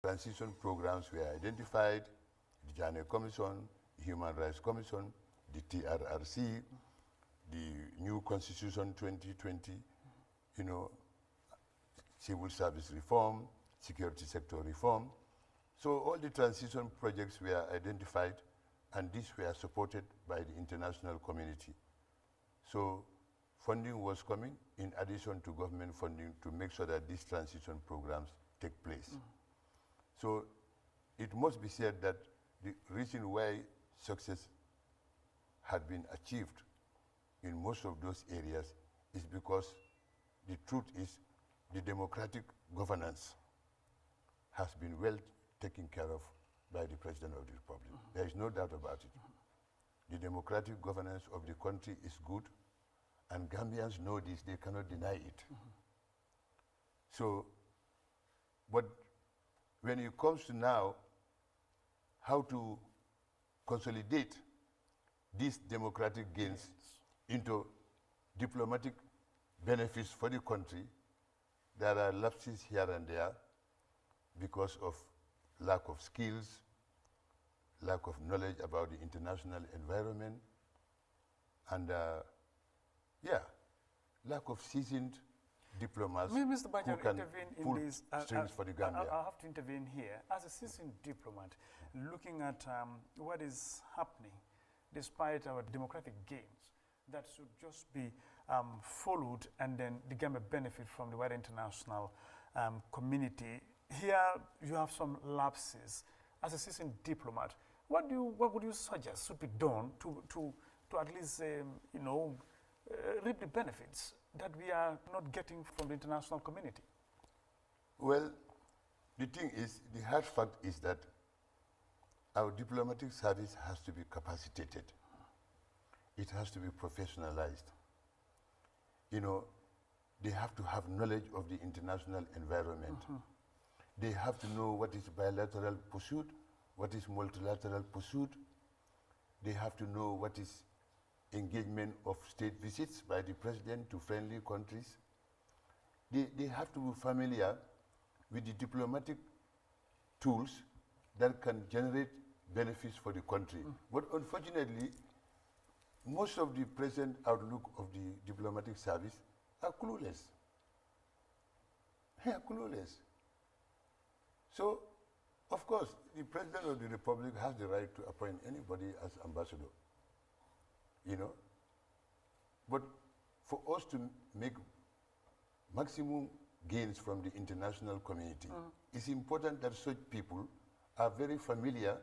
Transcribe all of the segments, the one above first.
transition programs were identified, the Jane Commission, the Human Rights Commission, the TRRC, the new Constitution 2020, you know, civil service reform, security sector reform. So all the transition projects were identified, and these were supported by the international community. So funding was coming in addition to government funding to make sure that these transition programs take place. So it must be said that the reason why success had been achieved in most of those areas is because the truth is the democratic governance has been well taken care of by the President of the Republic. There is no doubt about it. The democratic governance of the country is good, and Gambians know this, they cannot deny it. So, but when it comes to now, how to consolidate these democratic gains into diplomatic benefits for the country, there are lapses here and there because of lack of skills, lack of knowledge about the international environment, and lack of seasoned diplomats Mr. Bajar, who can intervene pull in this. strings for the Gambia. I'll have to intervene here. As a seasoned diplomat, looking at what is happening, despite our democratic gains, that should just be followed, and then the Gambia benefit from the wider international community. Here you have some lapses. As a seasoned diplomat, what would you suggest should be done to at least reap the benefits that we are not getting from the international community? Well, the thing is, the hard fact is that our diplomatic service has to be capacitated. It has to be professionalized. You know, they have to have knowledge of the international environment. They have to know what is bilateral pursuit, what is multilateral pursuit. They have to know what is engagement of state visits by the president to friendly countries. They have to be familiar with the diplomatic tools that can generate benefits for the country. But unfortunately, most of the present outlook of the diplomatic service are clueless. They are clueless. So, of course, the President of the Republic has the right to appoint anybody as ambassador, you know. But for us to make maximum gains from the international community, it's important that such people are very familiar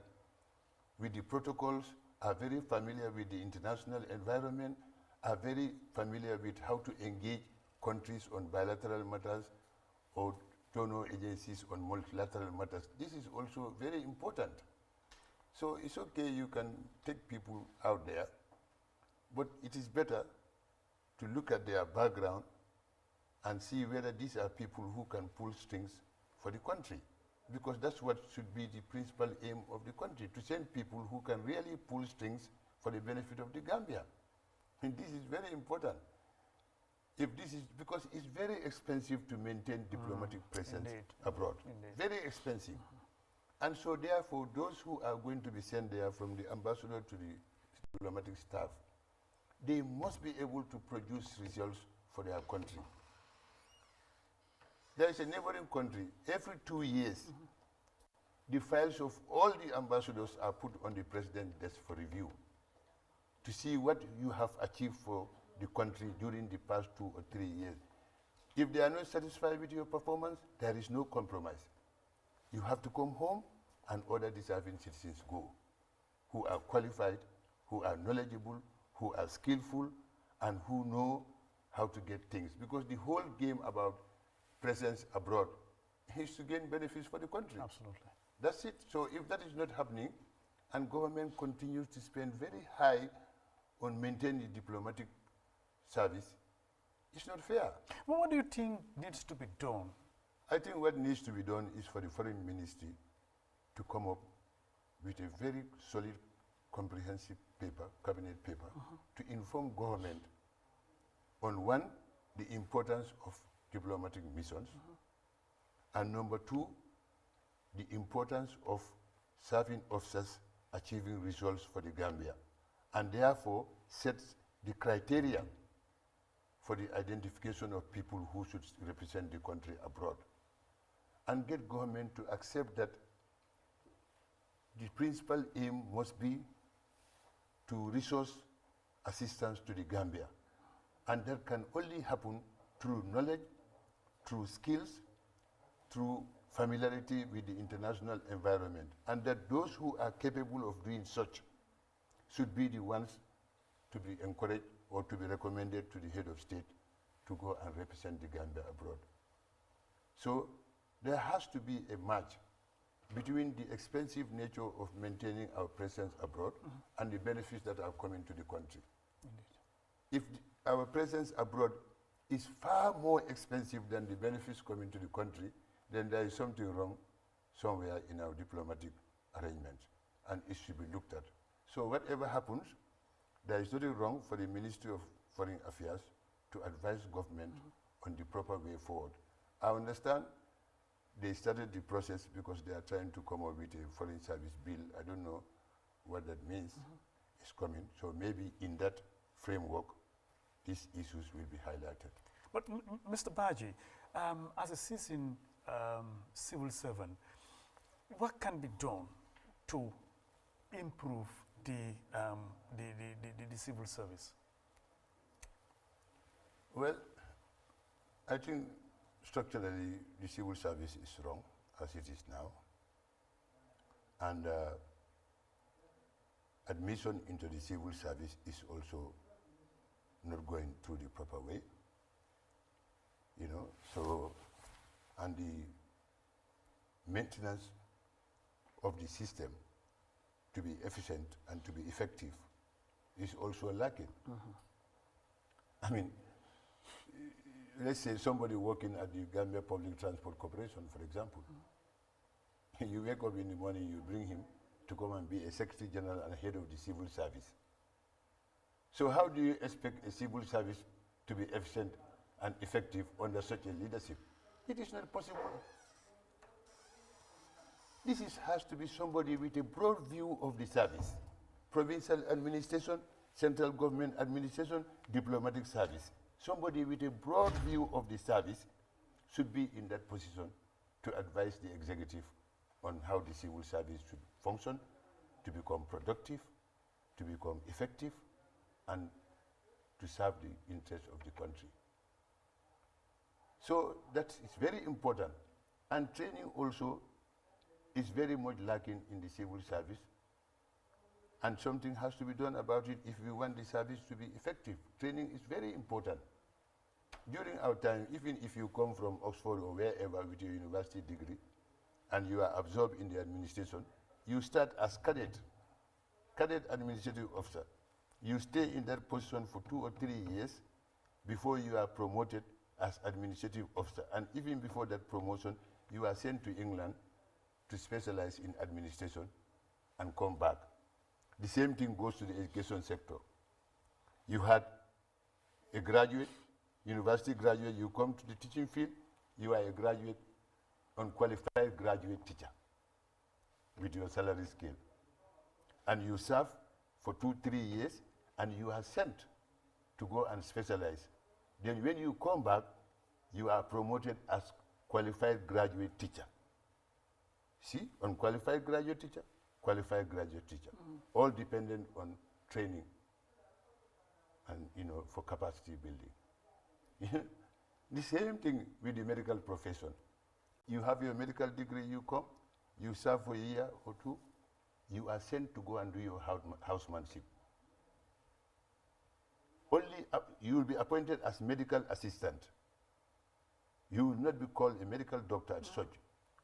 with the protocols, are very familiar with the international environment, are very familiar with how to engage countries on bilateral matters or donor agencies on multilateral matters. This is also very important. So it's okay, you can take people out there, but it is better to look at their background and see whether these are people who can pull strings for the country. Because that's what should be the principal aim of the country, to send people who can really pull strings for the benefit of the Gambia. And this is very important. If this is, because it's very expensive to maintain diplomatic presence abroad. Very expensive. And so therefore, those who are going to be sent there, from the ambassador to the diplomatic staff, they must be able to produce results for their country. There is a neighboring country, every 2 years, the files of all the ambassadors are put on the president's desk for review to see what you have achieved for the country during the past 2 or 3 years. If they are not satisfied with your performance, there is no compromise. You have to come home and other deserving citizens go, who are qualified, who are knowledgeable, who are skillful, and who know how to get things. Because the whole game about presence abroad is to gain benefits for the country. Absolutely. That's it. So if that is not happening, and government continues to spend very high on maintaining diplomatic service, it's not fair. Well, what do you think needs to be done? I think what needs to be done is for the foreign ministry to come up with a very solid, comprehensive paper, cabinet paper, to inform government on, one, the importance of diplomatic missions, and number two, the importance of serving officers achieving results for the Gambia, and therefore sets the criteria for the identification of people who should represent the country abroad, and get government to accept that the principal aim must be to resource assistance to the Gambia. And that can only happen through knowledge, through skills, through familiarity with the international environment. And that those who are capable of doing such should be the ones to be encouraged or to be recommended to the head of state to go and represent the Gambia abroad. So there has to be a match between the expensive nature of maintaining our presence abroad and the benefits that are coming to the country. Indeed. If our presence abroad is far more expensive than the benefits coming to the country, then there is something wrong somewhere in our diplomatic arrangements, and it should be looked at. So whatever happens, there is nothing wrong for the Ministry of Foreign Affairs to advise government on the proper way forward. I understand they started the process because they are trying to come up with a foreign service bill. I don't know what that means. It's coming. So maybe in that framework, these issues will be highlighted. But Mr. Baji, as a seasoned civil servant, what can be done to improve the civil service? Well, I think structurally the civil service is wrong as it is now, and admission into the civil service is also not going through the proper way, you know. So, and the maintenance of the system to be efficient and to be effective is also lacking. I mean, let's say somebody working at the Gambia Public Transport Corporation, for example. You wake up in the morning, you bring him to come and be a Secretary General and head of the civil service. So how do you expect a civil service to be efficient and effective under such a leadership? It is not possible. This has to be somebody with a broad view of the service. Provincial administration, central government administration, diplomatic service. Somebody with a broad view of the service should be in that position to advise the executive on how the civil service should function, to become productive, to become effective, and to serve the interests of the country. So that is very important. And training also is very much lacking in the civil service. And something has to be done about it if we want the service to be effective. Training is very important. During our time, even if you come from Oxford or wherever with your university degree, and you are absorbed in the administration, you start as cadet administrative officer. You stay in that position for 2 or 3 years before you are promoted as administrative officer. And even before that promotion, you are sent to England to specialize in administration and come back. The same thing goes to the education sector. You had a graduate, university graduate, you come to the teaching field, you are a graduate, unqualified graduate teacher with your salary scale. And you serve for 2, 3 years, and you are sent to go and specialize. Then when you come back, you are promoted as qualified graduate teacher. See, unqualified graduate teacher, qualified graduate teacher, all dependent on training and, you know, for capacity building. The same thing with the medical profession. You have your medical degree, you come, you serve for a year or 2, you are sent to go and do your housemanship. Only you will be appointed as medical assistant. You will not be called a medical doctor as such.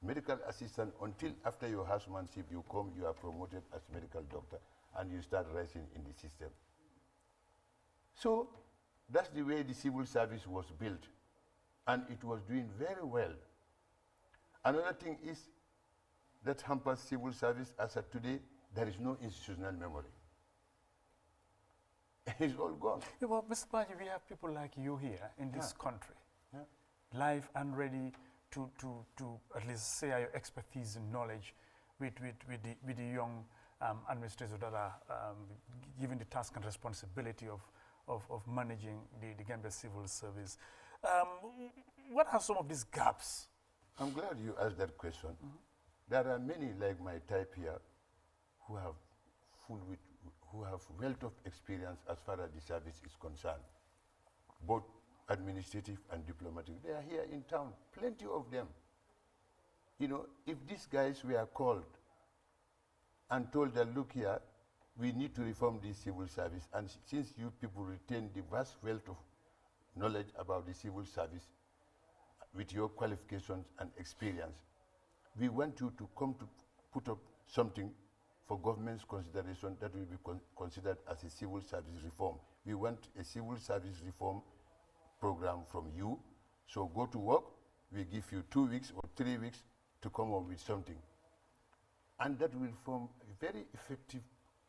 Medical assistant until after your housemanship, you come, you are promoted as medical doctor, and you start rising in the system. So that's the way the civil service was built, and it was doing very well. Another thing is that hampers civil service as of today, there is no institutional memory. It's all gone. Yeah, well, Mr. Baji, we have people like you here in this country, live and ready to at least share your expertise and knowledge with the young administrators that are given the task and responsibility of managing the Gambia civil service. What are some of these gaps? I'm glad you asked that question. There are many like my type here who have wealth of experience as far as the service is concerned, both administrative and diplomatic. They are here in town, plenty of them. You know, if these guys were called and told that, look here, we need to reform the civil service, and since you people retain the vast wealth of knowledge about the civil service with your qualifications and experience, we want you to come to put up something for government's consideration that will be considered as a civil service reform. We want a civil service reform program from you. So go to work, we give you 2 weeks or 3 weeks to come up with something. And that will form a very effective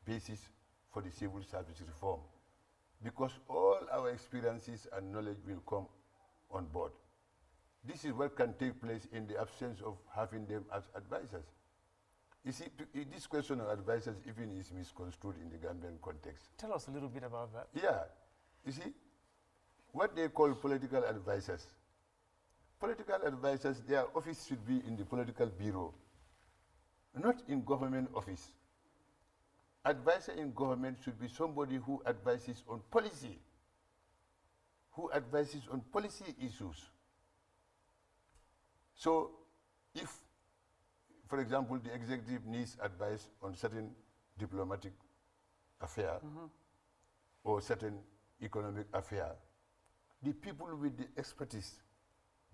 basis for the civil service reform, because all our experiences and knowledge will come on board. This is what can take place in the absence of having them as advisors. You see, this question of advisors even is misconstrued in the Gambian context. Tell us a little bit about that. Yeah. You see, what they call political advisors. Political advisors, their office should be in the political bureau, not in government office. Advisor in government should be somebody who advises on policy, issues. So if, for example, the executive needs advice on certain diplomatic affair or certain economic affair, the people with the expertise,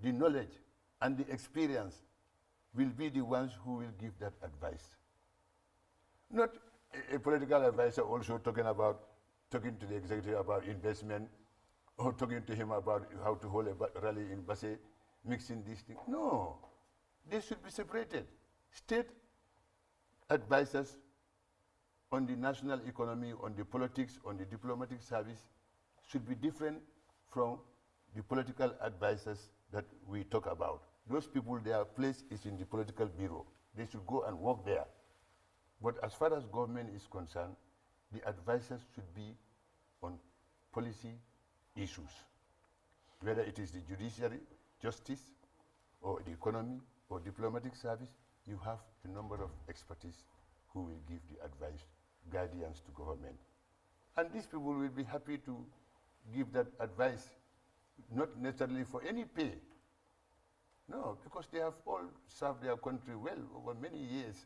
the knowledge, and the experience will be the ones who will give that advice. Not a political advisor also talking to the executive about investment, or talking to him about how to hold a rally in Basse, mixing these things. No, they should be separated. State advisors on the national economy, on the politics, on the diplomatic service should be different from the political advisors that we talk about. Those people, their place is in the political bureau. They should go and work there. But as far as government is concerned, the advisors should be on policy issues, whether it is the judiciary, justice, or the economy, or diplomatic service. You have a number of expertise who will give the advice, guidance to government. And these people will be happy to give that advice, not necessarily for any pay. No, because they have all served their country well over many years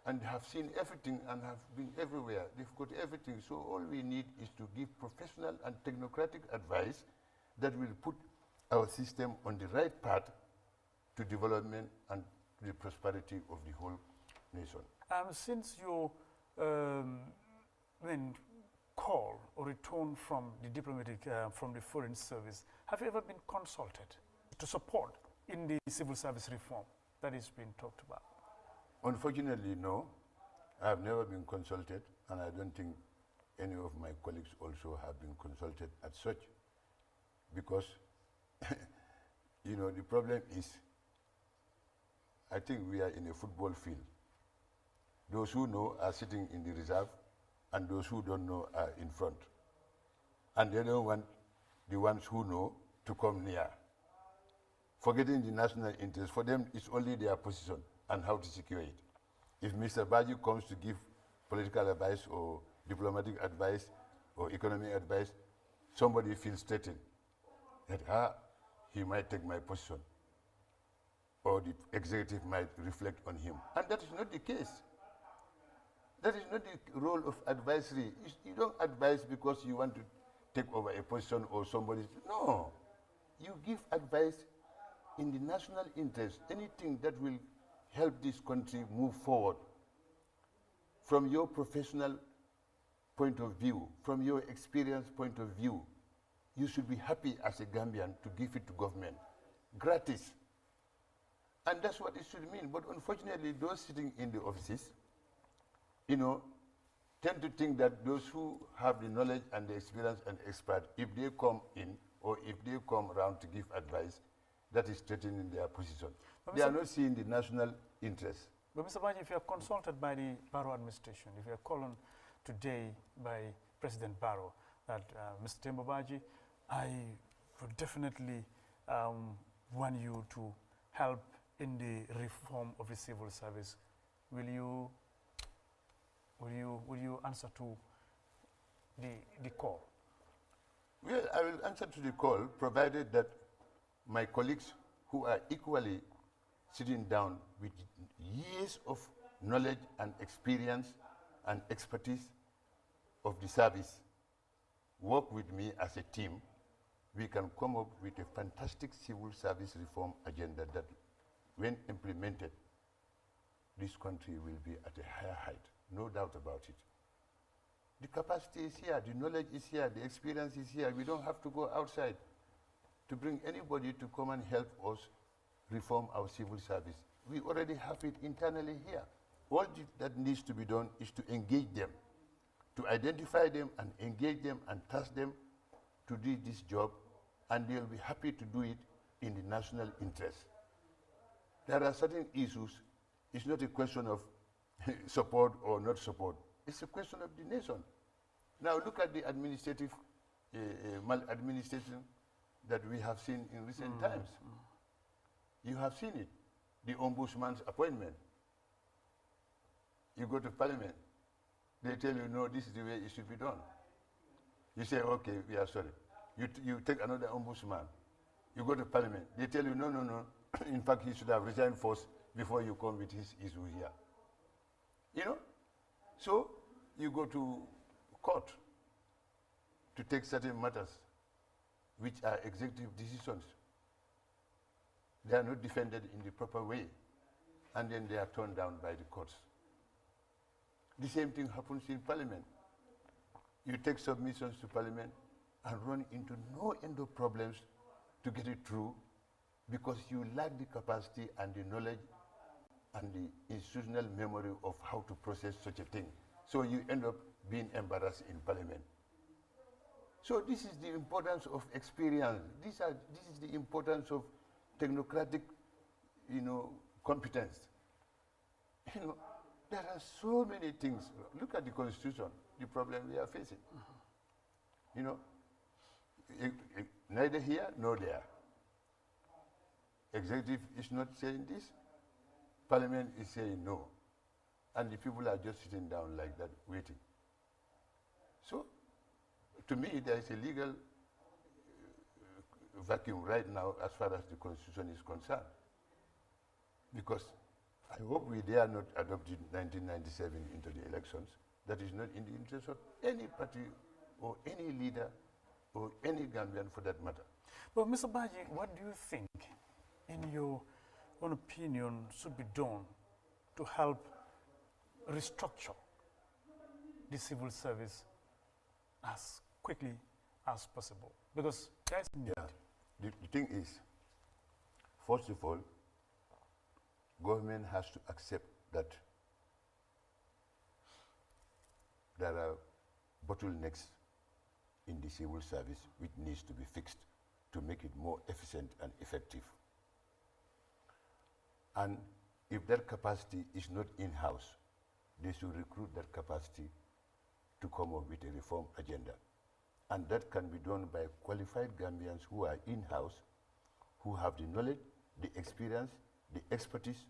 and have seen everything and have been everywhere. They've got everything. So all we need is to give professional and technocratic advice that will put our system on the right path to development and to the prosperity of the whole nation. Since you call or return from the diplomatic, from the foreign service, have you ever been consulted to support in the civil service reform that is being talked about? Unfortunately, no. I have never been consulted, and I don't think any of my colleagues also have been consulted as such, because you know, the problem is, I think we are in a football field. Those who know are sitting in the reserve, and those who don't know are in front. And they don't want the ones who know to come near. Forgetting the national interest, for them it's only their position and how to secure it. If Mr. Baji comes to give political advice or diplomatic advice or economic advice, somebody feels threatened that he might take my position, or the executive might reflect on him. And that is not the case. That is not the role of advisory. You don't advise because you want to take over a position or somebody. No. You give advice in the national interest, anything that will help this country move forward from your professional point of view, from your experience point of view. You should be happy as a Gambian to give it to government, gratis. And that's what it should mean. But unfortunately, those sitting in the offices, you know, tend to think that those who have the knowledge and the experience and expert, if they come in or if they come around to give advice, that is threatening their position. But They are not seeing the national interest. But Mr. Baji, if you are consulted by the Barrow administration, if you are called on today by President Barrow that, Mr. Tembo Baji, I would definitely want you to help in the reform of the civil service, will you answer to the call? Well, I will answer to the call, provided that my colleagues who are equally sitting down with years of knowledge and experience and expertise of the service work with me as a team, we can come up with a fantastic civil service reform agenda that, when implemented, this country will be at a higher height, no doubt about it. The capacity is here, the knowledge is here, the experience is here. We don't have to go outside to bring anybody to come and help us reform our civil service. We already have it internally here. All that needs to be done is to engage them, to identify them and engage them and task them to do this job, and they'll be happy to do it in the national interest. There are certain issues. It's not a question of support or not support. It's a question of the nation. Now look at the administrative maladministration that we have seen in recent times. You have seen it. The ombudsman's appointment. You go to parliament. They tell you, no, this is the way it should be done. You say, okay, we are sorry. You take another ombudsman. You go to parliament. They tell you, no, no, no. In fact, he should have resigned first before you come with his issue here. You know? So you go to court to take certain matters which are executive decisions. They are not defended in the proper way, and then they are turned down by the courts. The same thing happens in parliament. You take submissions to parliament and run into no end of problems to get it through because you lack the capacity and the knowledge and the institutional memory of how to process such a thing. So you end up being embarrassed in parliament. So this is the importance of experience. This is the importance of technocratic, competence. There are so many things. Look at the Constitution, the problem we are facing. Neither here nor there. Executive is not saying this. Parliament is saying no. And the people are just sitting down like that, waiting. So, to me, there is a legal vacuum right now as far as the Constitution is concerned. Because I hope we dare not adopt 1997 into the elections. That is not in the interest of any party or any leader or any Gambian for that matter. Well, Mr. Baji, what do you think, in your own opinion, should be done to help restructure the civil service as quickly as possible? Because there's need. Yeah. The thing is, first of all, government has to accept that there are bottlenecks in the civil service which needs to be fixed to make it more efficient and effective. And if that capacity is not in-house, they should recruit that capacity to come up with a reform agenda. And that can be done by qualified Gambians who are in-house, who have the knowledge, the experience, the expertise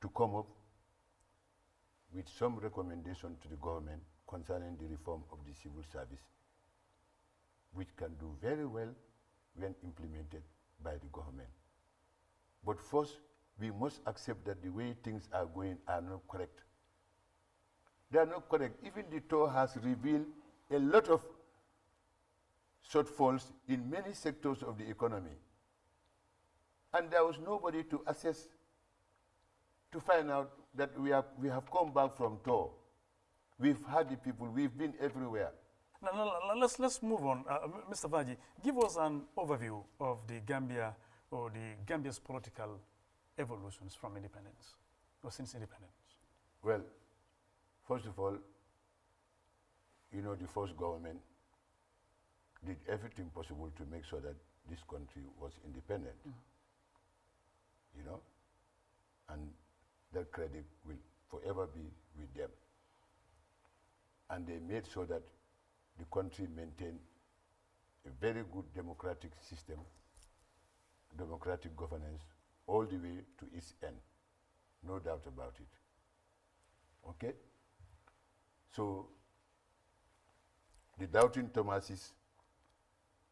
to come up with some recommendation to the government concerning the reform of the civil service, which can do very well when implemented by the government. But first, we must accept that the way things are going are not correct. They are not correct. Even the tour has revealed a lot of shortfalls in many sectors of the economy. And there was nobody to assess, to find out that we have come back from tour. We've had the people, we've been everywhere. Now, let's move on. Mr. Baji, give us an overview of the Gambia or the Gambia's political evolutions from independence or since independence. Well, first of all, the first government did everything possible to make sure that this country was independent, you know, and that credit will forever be with them. And they made sure that the country maintained a very good democratic system, democratic governance, all the way to its end. No doubt about it. Okay? So, the doubting Thomases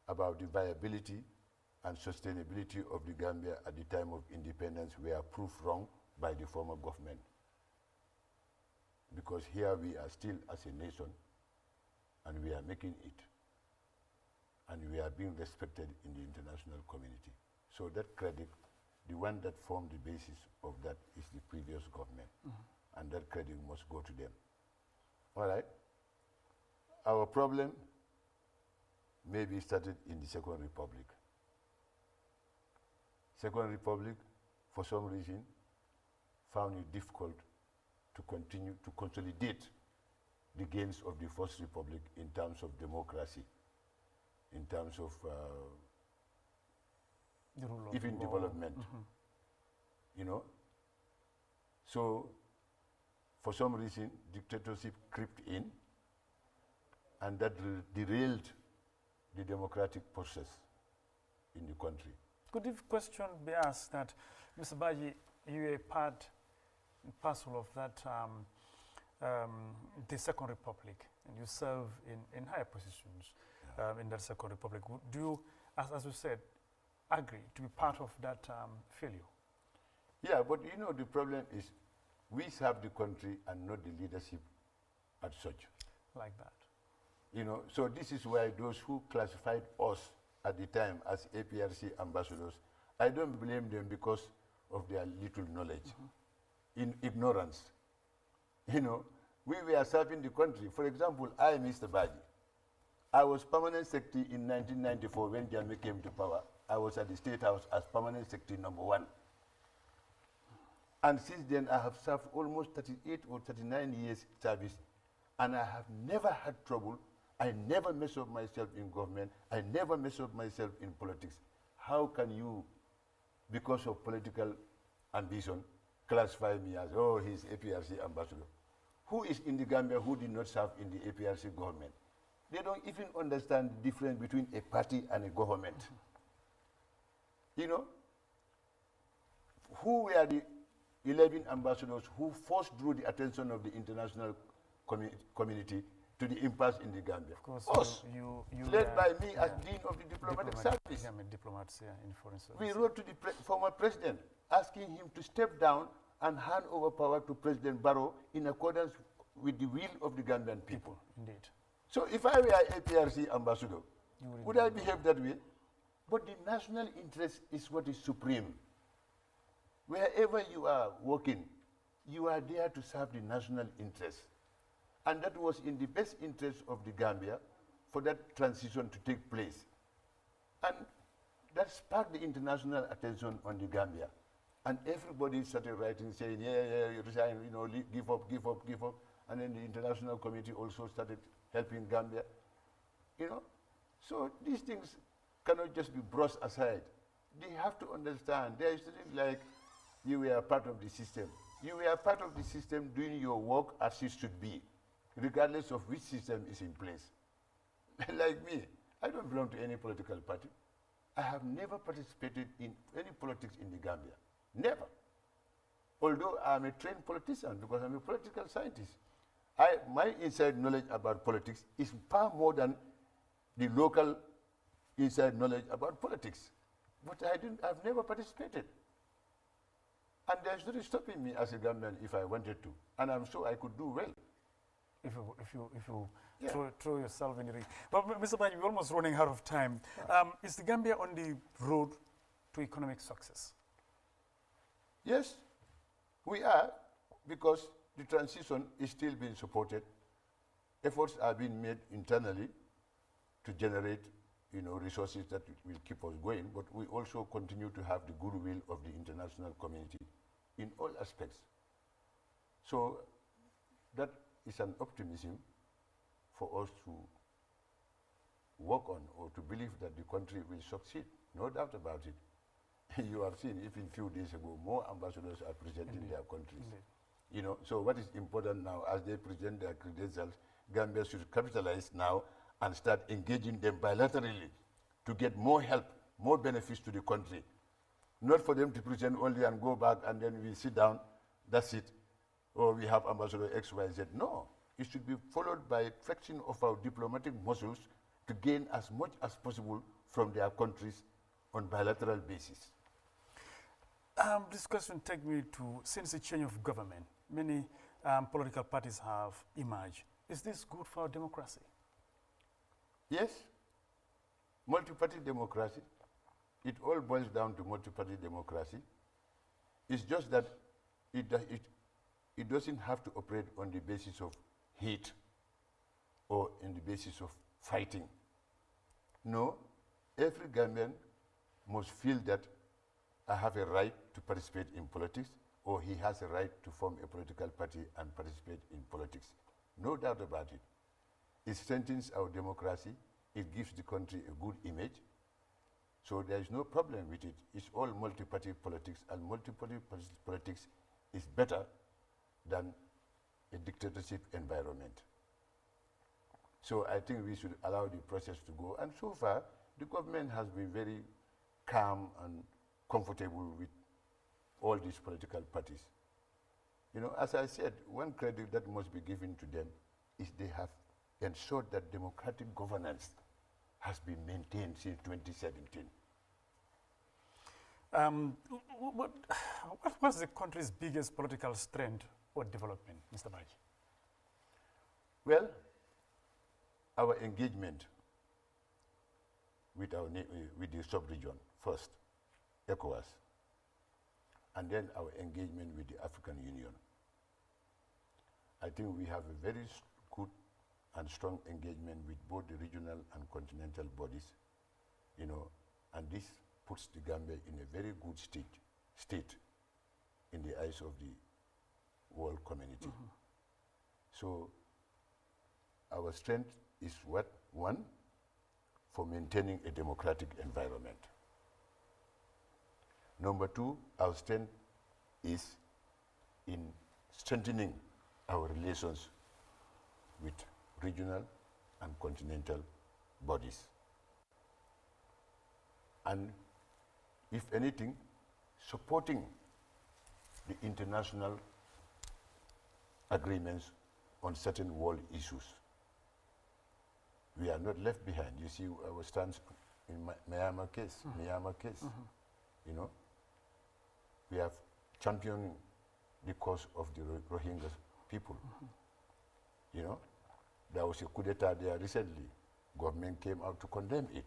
about the viability and sustainability of the Gambia at the time of independence were proved wrong by the former government. Because here we are still as a nation, and we are making it. And we are being respected in the international community. So that credit, the one that formed the basis of that is the previous government. And that credit must go to them. All right? Our problem maybe started in the Second Republic. Second Republic, for some reason, found it difficult to continue to consolidate the gains of the First Republic in terms of democracy, in terms of even development, you know. So, for some reason, dictatorship crept in, and that derailed the democratic process in the country. Could the question be asked that, Mr. Baji, you are part and parcel of that, the Second Republic, and you serve in higher positions in that Second Republic. Do you, as you said, agree to be part of that failure? Yeah, but you know, the problem is we serve the country and not the leadership as such. Like that. You know, so this is why those who classified us at the time as APRC ambassadors, I don't blame them because of their little knowledge, in ignorance. You know, we were serving the country. For example, I, Mr. Baji, I was permanent secretary in 1994 when Jammeh came to power. I was at the State House as permanent secretary #1. And since then, I have served almost 38 or 39 years service, and I have never had trouble. I never mess up myself in government. I never mess up myself in politics. How can you, because of political ambition, classify me as, oh, he's APRC ambassador? Who is in the Gambia who did not serve in the APRC government? They don't even understand the difference between a party and a government. You know, who were the 11 ambassadors who first drew the attention of the international community to the impasse in the Gambia? Of course, us, you led by me as Dean of the Diplomatic Service. I'm a diplomat here in foreign service. We wrote to the former president asking him to step down and hand over power to President Barrow in accordance with the will of the Gambian people. Indeed. So if I were APRC ambassador, would I behave that way? But the national interest is what is supreme. Wherever you are working, you are there to serve the national interest. And that was in the best interest of the Gambia for that transition to take place. And that sparked the international attention on the Gambia. And everybody started writing, saying, yeah, you resign, you know, give up, give up, give up. And then the international committee also started helping Gambia. You know, so these things cannot just be brushed aside. They have to understand there is something like you were part of the system. You were part of the system doing your work as it should be, regardless of which system is in place. Like me, I don't belong to any political party. I have never participated in any politics in the Gambia. Never. Although I'm a trained politician because I'm a political scientist. My inside knowledge about politics is far more than the local inside knowledge about politics. But I've never participated. And there's nothing stopping me as a Gambian if I wanted to. And I'm sure I could do well. If you throw yourself in the ring. But Mr. Baji, we're almost running out of time. Is the Gambia on the road to economic success? Yes, we are, because the transition is still being supported. Efforts are being made internally to generate, you know, resources that will keep us going, but we also continue to have the goodwill of the international community in all aspects. So that is an optimism for us to work on, or to believe that the country will succeed No doubt about it. You have seen, even few days ago, more ambassadors are presenting their countries. You know, so what is important now, as they present their credentials, Gambia should capitalize now and start engaging them bilaterally to get more help, more benefits to the country. Not for them to present only and go back and then we sit down, that's it. Or we have Ambassador X, Y, Z. No, it should be followed by flexing of our diplomatic muscles to gain as much as possible from their countries on bilateral basis. This question takes me to, since the change of government, many political parties have emerged. Is this good for democracy? Yes, multi-party democracy. It all boils down to multi-party democracy. It's just that it doesn't have to operate on the basis of hate or on the basis of fighting. No, every Gambian must feel that I have a right to participate in politics, or he has a right to form a political party and participate in politics. No doubt about it. It strengthens our democracy. It gives the country a good image. So there is no problem with it. It's all multi-party politics, and multi-party politics is better than a dictatorship environment. So I think we should allow the process to go. And so far, the government has been very calm and comfortable with all these political parties. You know, as I said, one credit that must be given to them is they have ensured that democratic governance has been maintained since 2017. What's the country's biggest political strength or development, Mr. Baji? Well, our engagement with the sub-region first, ECOWAS, and then our engagement with the African Union. I think we have a very good and strong engagement with both the regional and continental bodies, you know, and this puts the Gambia in a very good state in the eyes of the world community. So our strength is what? One, for maintaining a democratic environment. Number two, our strength is in strengthening our relations with regional and continental bodies. And if anything, supporting the international agreements on certain world issues. We are not left behind. You see our stance in Myanmar case, you know. We have championed the cause of the Rohingya people. You know, there was a coup d'etat there recently. Government came out to condemn it.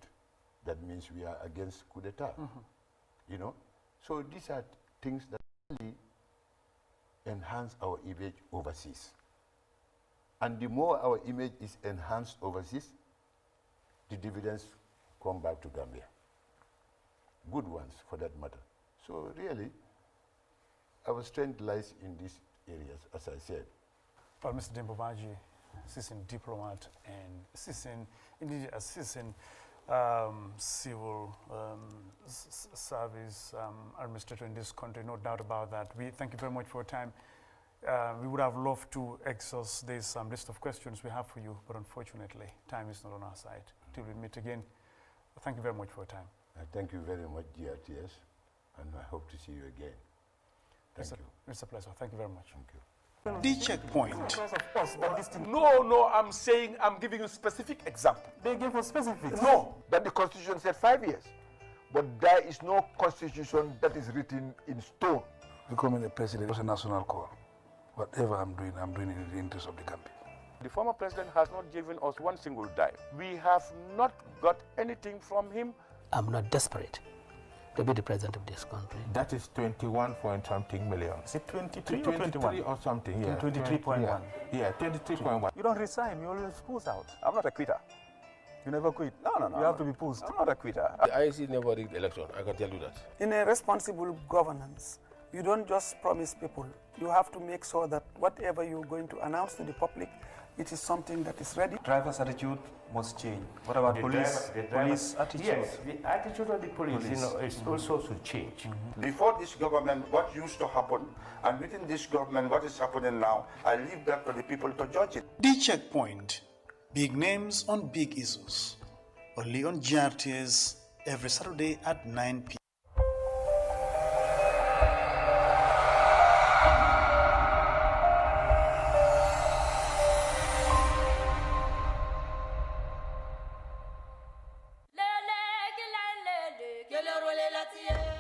That means we are against coup d'etat. You know, so these are things that really enhance our image overseas. And the more our image is enhanced overseas, the dividends come back to Gambia. Good ones, for that matter. So really, our strength lies in these areas, as I said. Well, Mr. Dembo Baji, assistant diplomat and assistant civil service administrator in this country, no doubt about that. We thank you very much for your time. We would have loved to exhaust this list of questions we have for you, but unfortunately, time is not on our side. Till we meet again, thank you very much for your time. Thank you very much, GRTS, and I hope to see you again. Thank you. It's a pleasure. Thank you very much. Thank you. The checkpoint. No, I'm saying, I'm giving you specific example. They give us specifics. No, that the constitution said 5 years. But there is no constitution that is written in stone. Becoming a president was a national call. Whatever I'm doing it in the interest of the Gambia. The former president has not given us one single dime. We have not got anything from him. I'm not desperate to be the president of this country. That is 21 point something million. Is it 23 or 21? or something, yeah. 23.1. Yeah, 23.1. You don't resign, you always push out. I'm not a quitter. You never quit. No. You have to be pushed. I'm not a quitter. The IEC never rigged the election, I can tell you that. In a responsible governance, you don't just promise people. You have to make sure that whatever you're going to announce to the public, it is something that is ready. Driver's attitude must change. What about police attitude? Yes, the attitude of the police. You know, is also should change. Before this government, what used to happen, and within this government, what is happening now, I leave that to the people to judge it. The Checkpoint. Big names on big issues. Only on GRTs every Saturday at 9 p.m. le le le le le le le le le